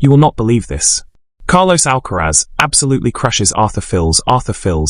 You will not believe this. Carlos Alcaraz absolutely crushes Arthur Fils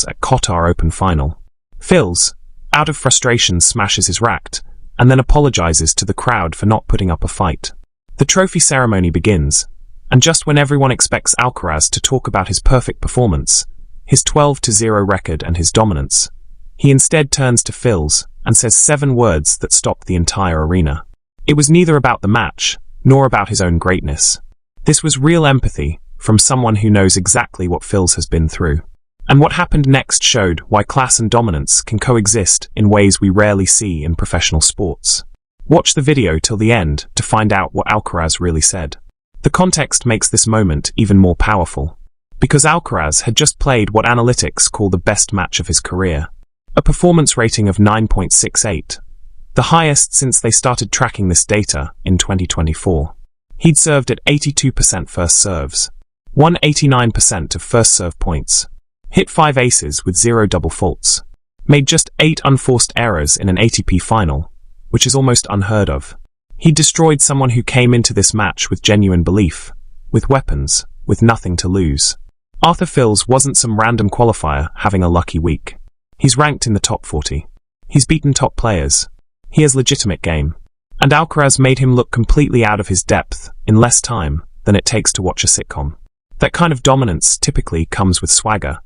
at Qatar Open Final. Fils, out of frustration, smashes his racket, and then apologizes to the crowd for not putting up a fight. The trophy ceremony begins, and just when everyone expects Alcaraz to talk about his perfect performance, his 12-0 record and his dominance, he instead turns to Fils and says 7 words that stopped the entire arena. It was neither about the match, nor about his own greatness. This was real empathy from someone who knows exactly what Fils has been through. And what happened next showed why class and dominance can coexist in ways we rarely see in professional sports. Watch the video till the end to find out what Alcaraz really said. The context makes this moment even more powerful, because Alcaraz had just played what analytics call the best match of his career. A performance rating of 9.68, the highest since they started tracking this data in 2024. He'd served at 82% first serves, won 89% of first serve points, hit 5 aces with 0 double faults, made just 8 unforced errors in an ATP final, which is almost unheard of. He destroyed someone who came into this match with genuine belief, with weapons, with nothing to lose. Arthur Fils wasn't some random qualifier having a lucky week. He's ranked in the top 40. He's beaten top players. He has legitimate game. And Alcaraz made him look completely out of his depth in less time than it takes to watch a sitcom. That kind of dominance typically comes with swagger,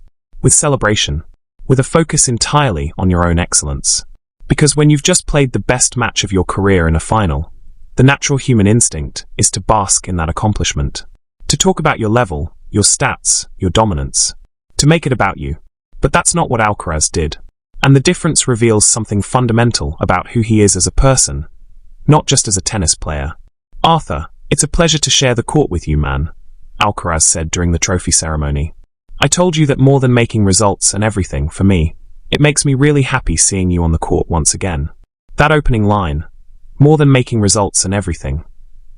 with celebration, with a focus entirely on your own excellence. Because when you've just played the best match of your career in a final, the natural human instinct is to bask in that accomplishment. To talk about your level, your stats, your dominance. To make it about you. But that's not what Alcaraz did. And the difference reveals something fundamental about who he is as a person, not just as a tennis player. "Arthur, it's a pleasure to share the court with you, man," Alcaraz said during the trophy ceremony. "I told you that more than making results and everything for me, it makes me really happy seeing you on the court once again." That opening line, "more than making results and everything,"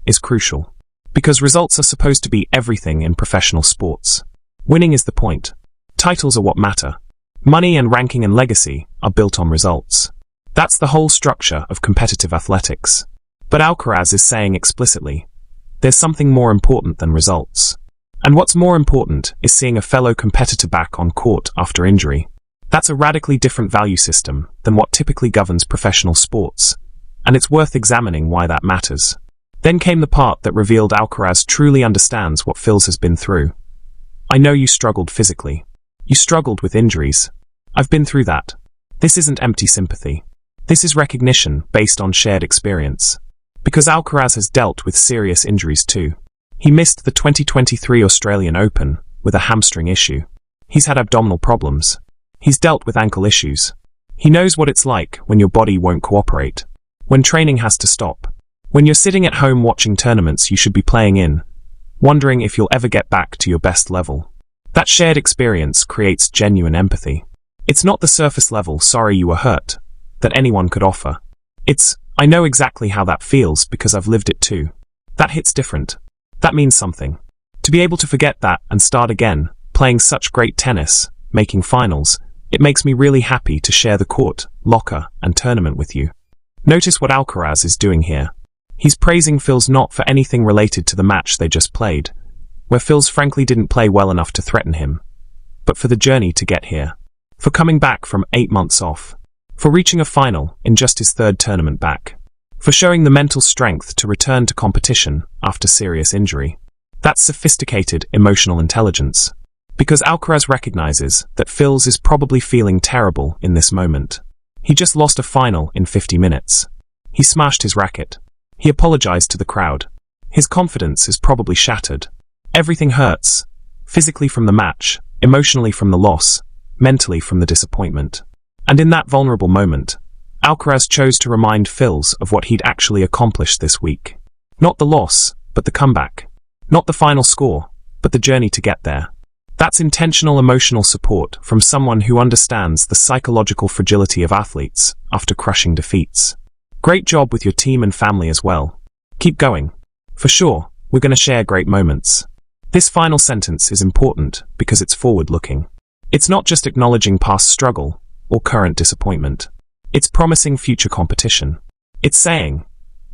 is crucial. Because results are supposed to be everything in professional sports. Winning is the point. Titles are what matter. Money and ranking and legacy are built on results. That's the whole structure of competitive athletics. But Alcaraz is saying explicitly, there's something more important than results. And what's more important is seeing a fellow competitor back on court after injury. That's a radically different value system than what typically governs professional sports, and it's worth examining why that matters. Then came the part that revealed Alcaraz truly understands what Fils has been through. "I know you struggled physically. You struggled with injuries. I've been through that. This isn't empty sympathy. This is recognition based on shared experience." Because Alcaraz has dealt with serious injuries too. He missed the 2023 Australian Open with a hamstring issue. He's had abdominal problems. He's dealt with ankle issues. He knows what it's like when your body won't cooperate. When training has to stop. When you're sitting at home watching tournaments you should be playing in, wondering if you'll ever get back to your best level. That shared experience creates genuine empathy. It's not the surface level "sorry you were hurt" that anyone could offer. It's "I know exactly how that feels because I've lived it too." That hits different. That means something. To be able to forget that and start again, playing such great tennis, making finals, it makes me really happy to share the court, locker, and tournament with you. Notice what Alcaraz is doing here. He's praising Fils not for anything related to the match they just played, where Fils frankly didn't play well enough to threaten him, but for the journey to get here. For coming back from 8 months off. For reaching a final in just his 3rd tournament back. For showing the mental strength to return to competition after serious injury. That's sophisticated emotional intelligence. Because Alcaraz recognizes that Fils is probably feeling terrible in this moment. He just lost a final in 50 minutes. He smashed his racket. He apologized to the crowd. His confidence is probably shattered. Everything hurts. Physically from the match, emotionally from the loss, mentally from the disappointment. And in that vulnerable moment, Alcaraz chose to remind Fils of what he'd actually accomplished this week. Not the loss, but the comeback. Not the final score, but the journey to get there. That's intentional emotional support from someone who understands the psychological fragility of athletes after crushing defeats. Great job with your team and family as well. Keep going. For sure, we're going to share great moments. This final sentence is important because it's forward-looking. It's not just acknowledging past struggle or current disappointment. It's promising future competition. It's saying,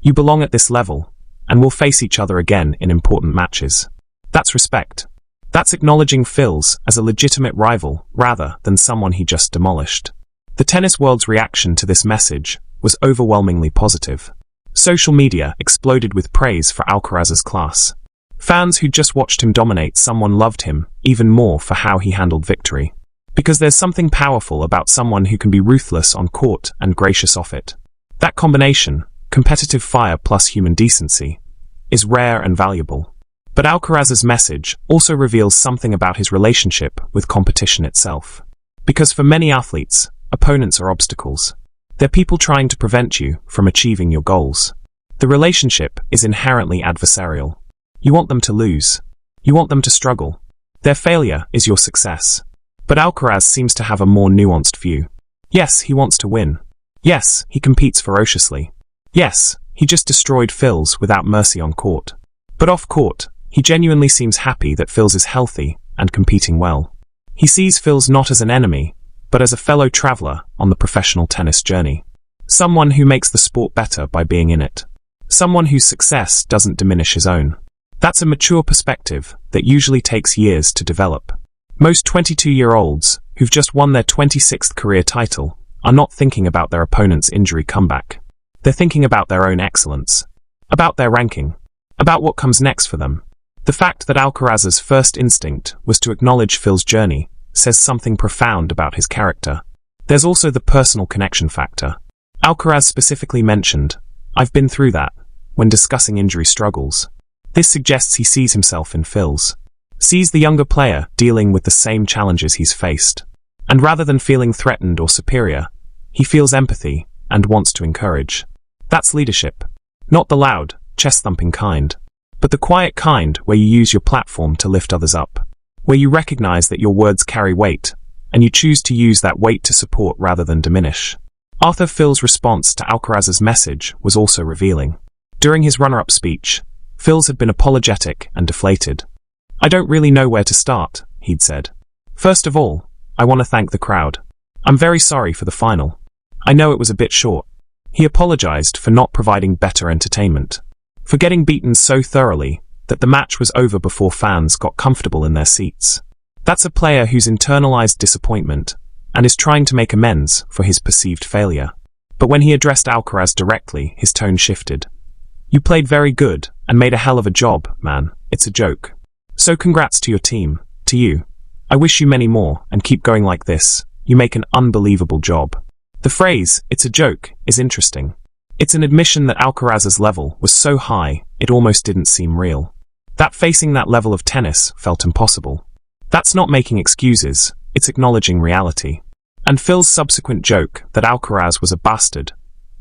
you belong at this level, and we'll face each other again in important matches. That's respect. That's acknowledging Fils as a legitimate rival rather than someone he just demolished. The tennis world's reaction to this message was overwhelmingly positive. Social media exploded with praise for Alcaraz's class. Fans who just watched him dominate someone loved him even more for how he handled victory. Because there's something powerful about someone who can be ruthless on court and gracious off it. That combination, competitive fire plus human decency, is rare and valuable. But Alcaraz's message also reveals something about his relationship with competition itself. Because for many athletes, opponents are obstacles. They're people trying to prevent you from achieving your goals. The relationship is inherently adversarial. You want them to lose. You want them to struggle. Their failure is your success. But Alcaraz seems to have a more nuanced view. Yes, he wants to win. Yes, he competes ferociously. Yes, he just destroyed Fils without mercy on court. But off court, he genuinely seems happy that Fils is healthy and competing well. He sees Fils not as an enemy, but as a fellow traveler on the professional tennis journey. Someone who makes the sport better by being in it. Someone whose success doesn't diminish his own. That's a mature perspective that usually takes years to develop. Most 22-year-olds who've just won their 26th career title are not thinking about their opponent's injury comeback. They're thinking about their own excellence, about their ranking, about what comes next for them. The fact that Alcaraz's first instinct was to acknowledge Fils' journey says something profound about his character. There's also the personal connection factor. Alcaraz specifically mentioned, "I've been through that," when discussing injury struggles. This suggests he sees himself in Fils, sees the younger player dealing with the same challenges he's faced. And rather than feeling threatened or superior, he feels empathy and wants to encourage. That's leadership. Not the loud, chest-thumping kind, but the quiet kind where you use your platform to lift others up, where you recognize that your words carry weight, and you choose to use that weight to support rather than diminish. Arthur Fils' response to Alcaraz's message was also revealing. During his runner-up speech, Fils had been apologetic and deflated. "I don't really know where to start," he'd said. "First of all, I want to thank the crowd. I'm very sorry for the final. I know it was a bit short." He apologized for not providing better entertainment, for getting beaten so thoroughly that the match was over before fans got comfortable in their seats. That's a player who's internalized disappointment and is trying to make amends for his perceived failure. But when he addressed Alcaraz directly, his tone shifted. "You played very good and made a hell of a job, man. It's a joke. So congrats to your team, to you. I wish you many more and keep going like this. You make an unbelievable job." The phrase, "it's a joke," is interesting. It's an admission that Alcaraz's level was so high, it almost didn't seem real. That facing that level of tennis felt impossible. That's not making excuses, it's acknowledging reality. And Fils' subsequent joke that Alcaraz was a bastard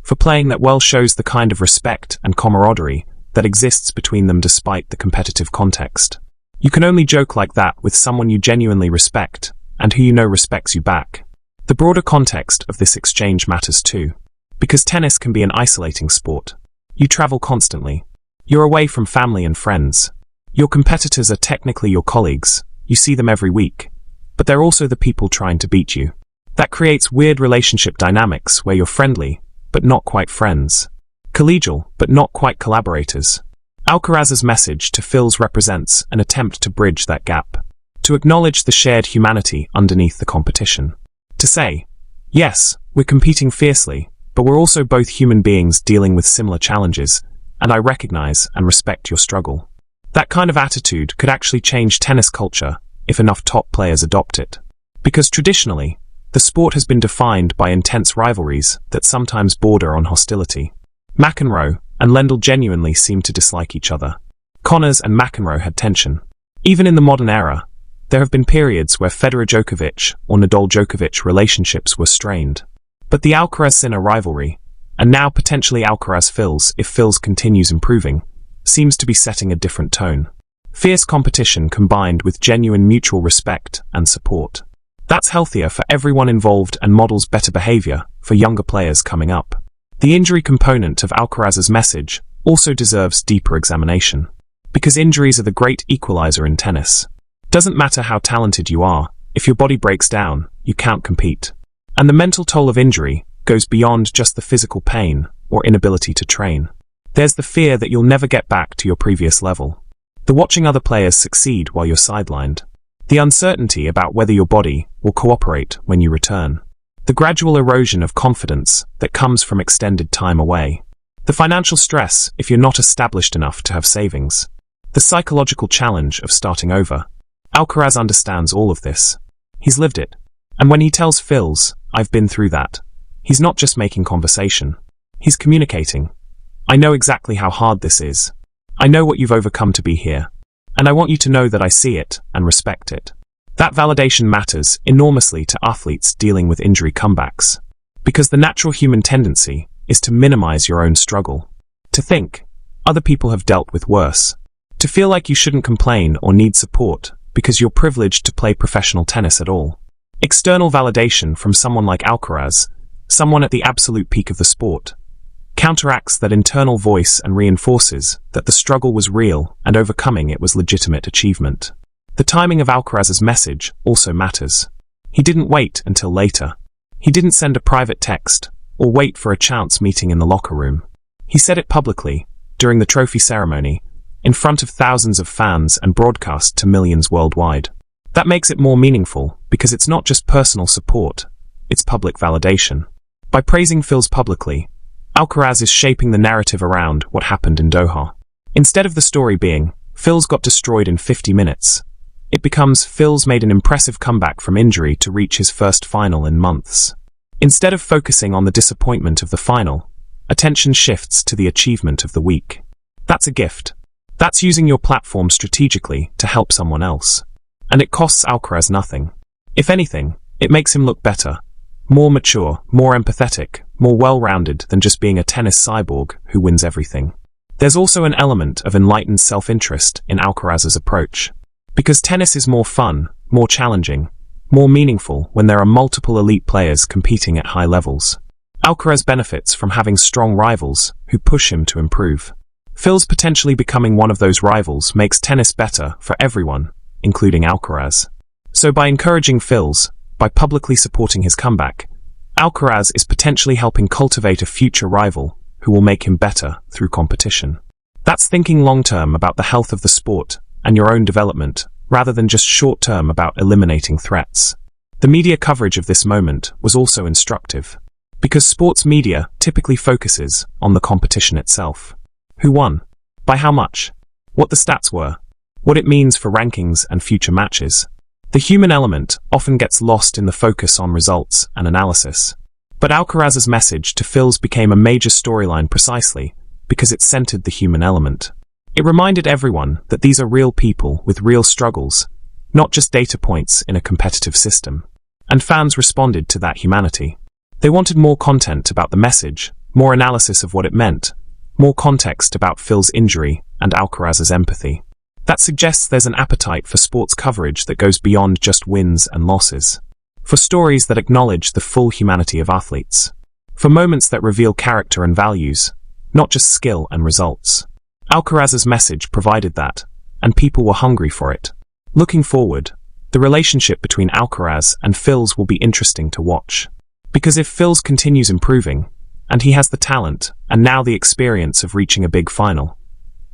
for playing that well shows the kind of respect and camaraderie that exists between them despite the competitive context. You can only joke like that with someone you genuinely respect, and who you know respects you back. The broader context of this exchange matters too. Because tennis can be an isolating sport. You travel constantly. You're away from family and friends. Your competitors are technically your colleagues. You see them every week. But they're also the people trying to beat you. That creates weird relationship dynamics where you're friendly, but not quite friends. Collegial, but not quite collaborators. Alcaraz's message to Fils represents an attempt to bridge that gap. To acknowledge the shared humanity underneath the competition. To say, yes, we're competing fiercely, but we're also both human beings dealing with similar challenges, and I recognize and respect your struggle. That kind of attitude could actually change tennis culture if enough top players adopt it. Because traditionally, the sport has been defined by intense rivalries that sometimes border on hostility. McEnroe and Lendl genuinely seemed to dislike each other. Connors and McEnroe had tension. Even in the modern era, there have been periods where Federer-Djokovic or Nadal-Djokovic relationships were strained. But the Alcaraz-Sinner rivalry, and now potentially Alcaraz-Fils if Fils continues improving, seems to be setting a different tone. Fierce competition combined with genuine mutual respect and support. That's healthier for everyone involved and models better behavior for younger players coming up. The injury component of Alcaraz's message also deserves deeper examination. Because injuries are the great equalizer in tennis. Doesn't matter how talented you are, if your body breaks down, you can't compete. And the mental toll of injury goes beyond just the physical pain or inability to train. There's the fear that you'll never get back to your previous level. The watching other players succeed while you're sidelined. The uncertainty about whether your body will cooperate when you return. The gradual erosion of confidence that comes from extended time away. The financial stress if you're not established enough to have savings. The psychological challenge of starting over. Alcaraz understands all of this. He's lived it. And when he tells Phils, "I've been through that," he's not just making conversation. He's communicating. "I know exactly how hard this is. I know what you've overcome to be here. And I want you to know that I see it and respect it." That validation matters enormously to athletes dealing with injury comebacks. Because the natural human tendency is to minimize your own struggle. To think, other people have dealt with worse. To feel like you shouldn't complain or need support because you're privileged to play professional tennis at all. External validation from someone like Alcaraz, someone at the absolute peak of the sport, counteracts that internal voice and reinforces that the struggle was real and overcoming it was legitimate achievement. The timing of Alcaraz's message also matters. He didn't wait until later. He didn't send a private text or wait for a chance meeting in the locker room. He said it publicly, during the trophy ceremony, in front of thousands of fans and broadcast to millions worldwide. That makes it more meaningful because it's not just personal support, it's public validation. By praising Phils publicly, Alcaraz is shaping the narrative around what happened in Doha. Instead of the story being, Phils got destroyed in 50 minutes, it becomes Phils made an impressive comeback from injury to reach his first final in months. Instead of focusing on the disappointment of the final, attention shifts to the achievement of the week. That's a gift. That's using your platform strategically to help someone else. And it costs Alcaraz nothing. If anything, it makes him look better, more mature, more empathetic, more well-rounded than just being a tennis cyborg who wins everything. There's also an element of enlightened self-interest in Alcaraz's approach. Because tennis is more fun, more challenging, more meaningful when there are multiple elite players competing at high levels. Alcaraz benefits from having strong rivals who push him to improve. Phils potentially becoming one of those rivals makes tennis better for everyone, including Alcaraz. So by encouraging Phils, by publicly supporting his comeback, Alcaraz is potentially helping cultivate a future rival who will make him better through competition. That's thinking long-term about the health of the sport and your own development, rather than just short-term about eliminating threats. The media coverage of this moment was also instructive, because sports media typically focuses on the competition itself. Who won? By how much? What the stats were? What it means for rankings and future matches. The human element often gets lost in the focus on results and analysis. But Alcaraz's message to Phils became a major storyline precisely because it centered the human element. It reminded everyone that these are real people with real struggles, not just data points in a competitive system. And fans responded to that humanity. They wanted more content about the message, more analysis of what it meant, more context about Phil's injury and Alcaraz's empathy. That suggests there's an appetite for sports coverage that goes beyond just wins and losses. For stories that acknowledge the full humanity of athletes. For moments that reveal character and values, not just skill and results. Alcaraz's message provided that, and people were hungry for it. Looking forward, the relationship between Alcaraz and Phils will be interesting to watch. Because if Phils continues improving, and he has the talent and now the experience of reaching a big final,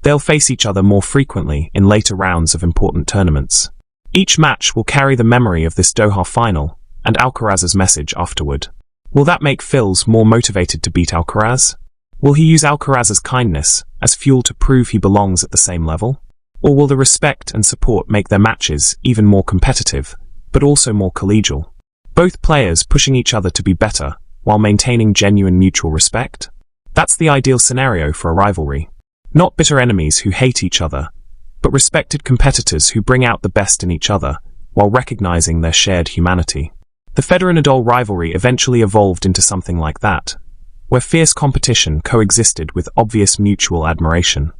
they'll face each other more frequently in later rounds of important tournaments. Each match will carry the memory of this Doha final and Alcaraz's message afterward. Will that make Phils more motivated to beat Alcaraz? Will he use Alcaraz's kindness as fuel to prove he belongs at the same level? Or will the respect and support make their matches even more competitive, but also more collegial? Both players pushing each other to be better while maintaining genuine mutual respect? That's the ideal scenario for a rivalry. Not bitter enemies who hate each other, but respected competitors who bring out the best in each other while recognizing their shared humanity. The Federer-Nadal rivalry eventually evolved into something like that, where fierce competition coexisted with obvious mutual admiration.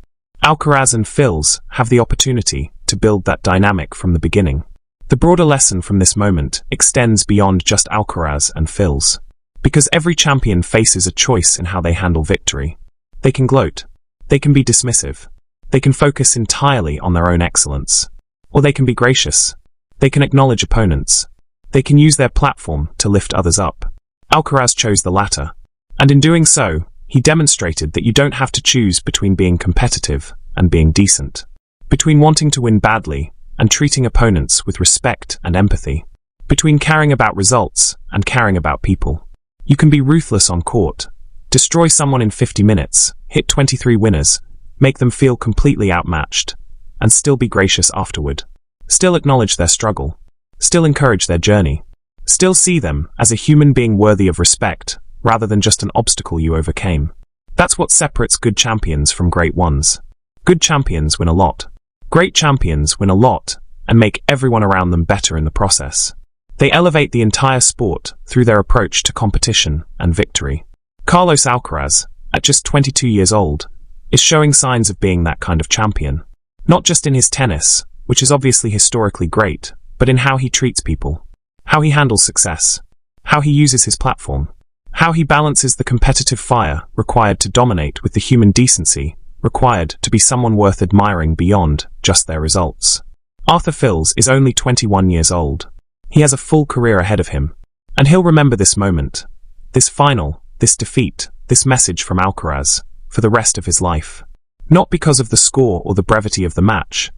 Alcaraz and Phils have the opportunity to build that dynamic from the beginning. The broader lesson from this moment extends beyond just Alcaraz and Phils. Because every champion faces a choice in how they handle victory. They can gloat. They can be dismissive. They can focus entirely on their own excellence. Or they can be gracious. They can acknowledge opponents. They can use their platform to lift others up. Alcaraz chose the latter. And in doing so, he demonstrated that you don't have to choose between being competitive and being decent. between wanting to win badly and treating opponents with respect and empathy, between caring about results and caring about people. You can be ruthless on court, destroy someone in 50 minutes, hit 23 winners, make them feel completely outmatched, and still be gracious afterward. Still acknowledge their struggle. Still encourage their journey. Still see them as a human being worthy of respect, rather than just an obstacle you overcame. That's what separates good champions from great ones. Good champions win a lot. Great champions win a lot and make everyone around them better in the process. They elevate the entire sport through their approach to competition and victory. Carlos Alcaraz, at just 22 years old, is showing signs of being that kind of champion. Not just in his tennis, which is obviously historically great, but in how he treats people, how he handles success, how he uses his platform, how he balances the competitive fire required to dominate with the human decency required to be someone worth admiring beyond just their results. Arthur Fils is only 21 years old. He has a full career ahead of him, and he'll remember this moment, this final, this defeat, this message from Alcaraz, for the rest of his life. Not because of the score or the brevity of the match,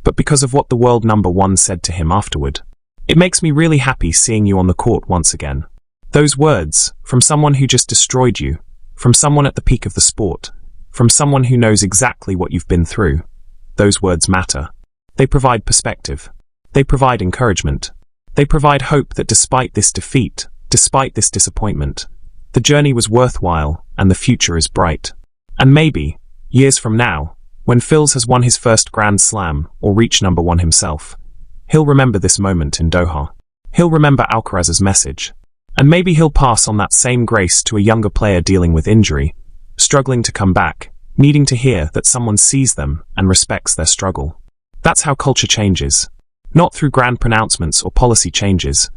but because of what the world number one said to him afterward. It makes me really happy seeing you on the court once again. Those words, from someone who just destroyed you, from someone at the peak of the sport, from someone who knows exactly what you've been through, those words matter. They provide perspective. They provide encouragement. They provide hope that despite this defeat, despite this disappointment, the journey was worthwhile and the future is bright. And maybe, years from now, when Fils has won his first Grand Slam or reached number one himself, he'll remember this moment in Doha. He'll remember Alcaraz's message. And maybe he'll pass on that same grace to a younger player dealing with injury, struggling to come back, needing to hear that someone sees them and respects their struggle. That's how culture changes. Not through grand pronouncements or policy changes,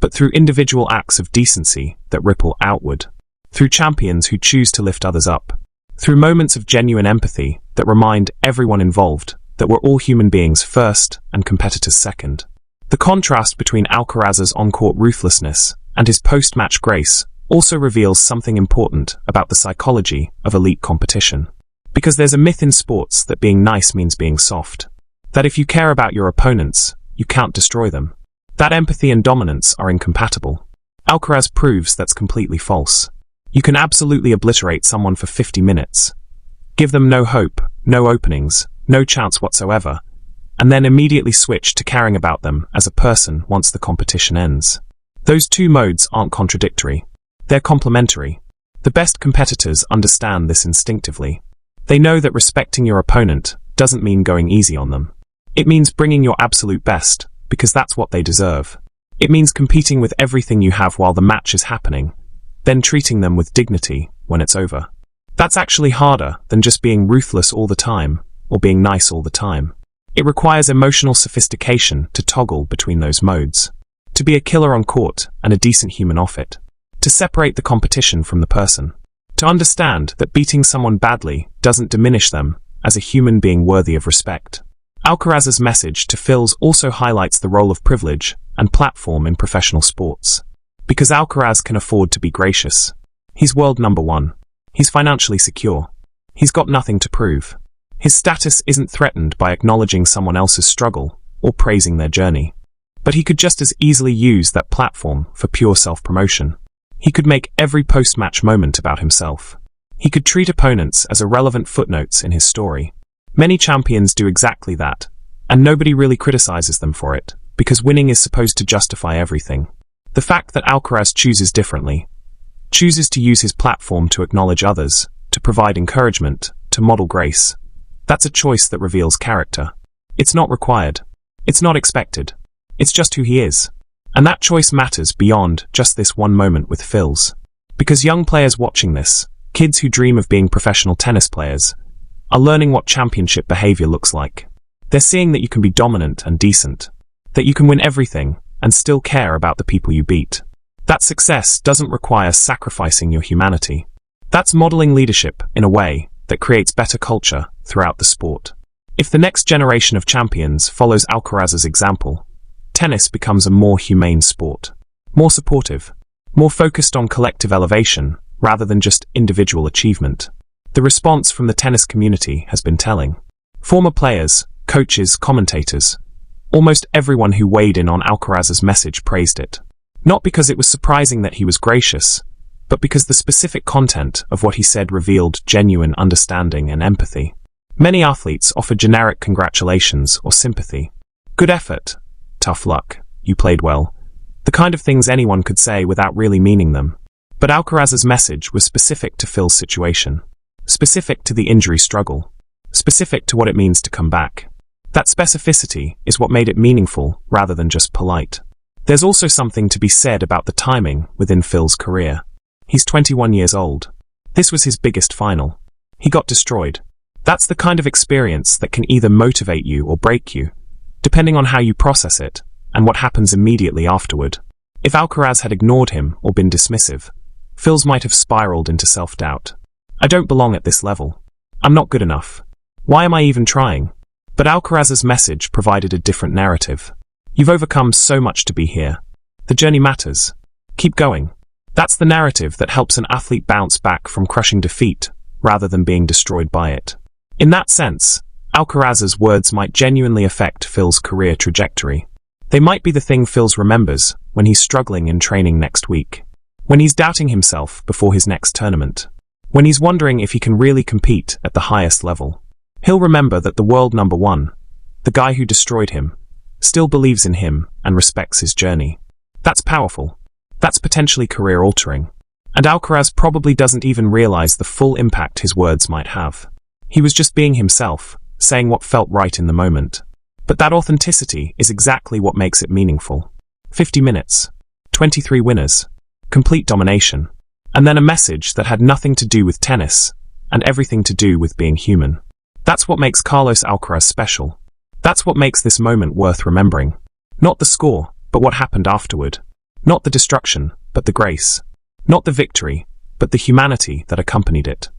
but through individual acts of decency that ripple outward. Through champions who choose to lift others up. Through moments of genuine empathy that remind everyone involved that we're all human beings first and competitors second. The contrast between Alcaraz's on-court ruthlessness and his post-match grace also reveals something important about the psychology of elite competition. Because there's a myth in sports that being nice means being soft. That if you care about your opponents, you can't destroy them. That empathy and dominance are incompatible. Alcaraz proves that's completely false. You can absolutely obliterate someone for 50 minutes. Give them no hope, no openings, no chance whatsoever, and then immediately switch to caring about them as a person once the competition ends. Those two modes aren't contradictory. They're complementary. The best competitors understand this instinctively. They know that respecting your opponent doesn't mean going easy on them. It means bringing your absolute best, because that's what they deserve. It means competing with everything you have while the match is happening, then treating them with dignity when it's over. That's actually harder than just being ruthless all the time, or being nice all the time. It requires emotional sophistication to toggle between those modes. To be a killer on court and a decent human off it. To separate the competition from the person. To understand that beating someone badly doesn't diminish them as a human being worthy of respect. Alcaraz's message to Fils also highlights the role of privilege and platform in professional sports. Because Alcaraz can afford to be gracious. He's world number one. He's financially secure. He's got nothing to prove. His status isn't threatened by acknowledging someone else's struggle or praising their journey. But he could just as easily use that platform for pure self-promotion. He could make every post-match moment about himself. He could treat opponents as irrelevant footnotes in his story. Many champions do exactly that, and nobody really criticizes them for it, because winning is supposed to justify everything. The fact that Alcaraz chooses differently, chooses to use his platform to acknowledge others, to provide encouragement, to model grace, that's a choice that reveals character. It's not required. It's not expected. It's just who he is. And that choice matters beyond just this one moment with Fils. Because young players watching this, kids who dream of being professional tennis players, are learning what championship behavior looks like. They're seeing that you can be dominant and decent, that you can win everything and still care about the people you beat. That success doesn't require sacrificing your humanity. That's modeling leadership in a way that creates better culture throughout the sport. If the next generation of champions follows Alcaraz's example, tennis becomes a more humane sport, more supportive, more focused on collective elevation rather than just individual achievement. The response from the tennis community has been telling. Former players, coaches, commentators. Almost everyone who weighed in on Alcaraz's message praised it. Not because it was surprising that he was gracious, but because the specific content of what he said revealed genuine understanding and empathy. Many athletes offer generic congratulations or sympathy. Good effort. Tough luck. You played well. The kind of things anyone could say without really meaning them. But Alcaraz's message was specific to Phil's situation. Specific to the injury struggle. Specific to what it means to come back. That specificity is what made it meaningful rather than just polite. There's also something to be said about the timing within Phil's career. He's 21 years old. This was his biggest final. He got destroyed. That's the kind of experience that can either motivate you or break you, depending on how you process it and what happens immediately afterward. If Alcaraz had ignored him or been dismissive, Phil's might have spiraled into self-doubt. I don't belong at this level. I'm not good enough. Why am I even trying? But Alcaraz's message provided a different narrative. You've overcome so much to be here. The journey matters. Keep going. That's the narrative that helps an athlete bounce back from crushing defeat rather than being destroyed by it. In that sense, Alcaraz's words might genuinely affect Phil's career trajectory. They might be the thing Phil's remembers when he's struggling in training next week, when he's doubting himself before his next tournament, when he's wondering if he can really compete at the highest level. He'll remember that the world number one, the guy who destroyed him, still believes in him and respects his journey. That's powerful. That's potentially career-altering. And Alcaraz probably doesn't even realize the full impact his words might have. He was just being himself, saying what felt right in the moment. But that authenticity is exactly what makes it meaningful. 50 minutes, 23 winners, complete domination, and then a message that had nothing to do with tennis and everything to do with being human. That's what makes Carlos Alcaraz special. That's what makes this moment worth remembering. Not the score, but what happened afterward. Not the destruction, but the grace. Not the victory, but the humanity that accompanied it.